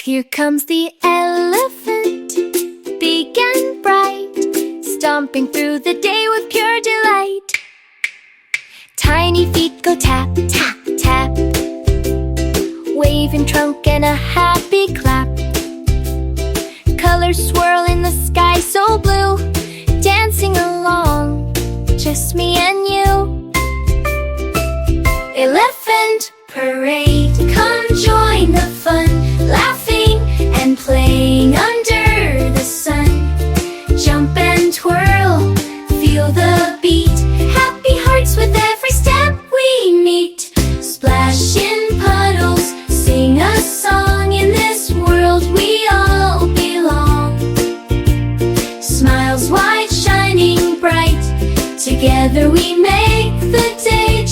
Here comes the elephant, big and bright, stomping through the day with pure delight. Tiny feet go tap, tap, tap, waving trunk and a happy clap. Colors swirl in the sky so blue, dancing along, just me and you. Elephant parade, come join the fun, laugh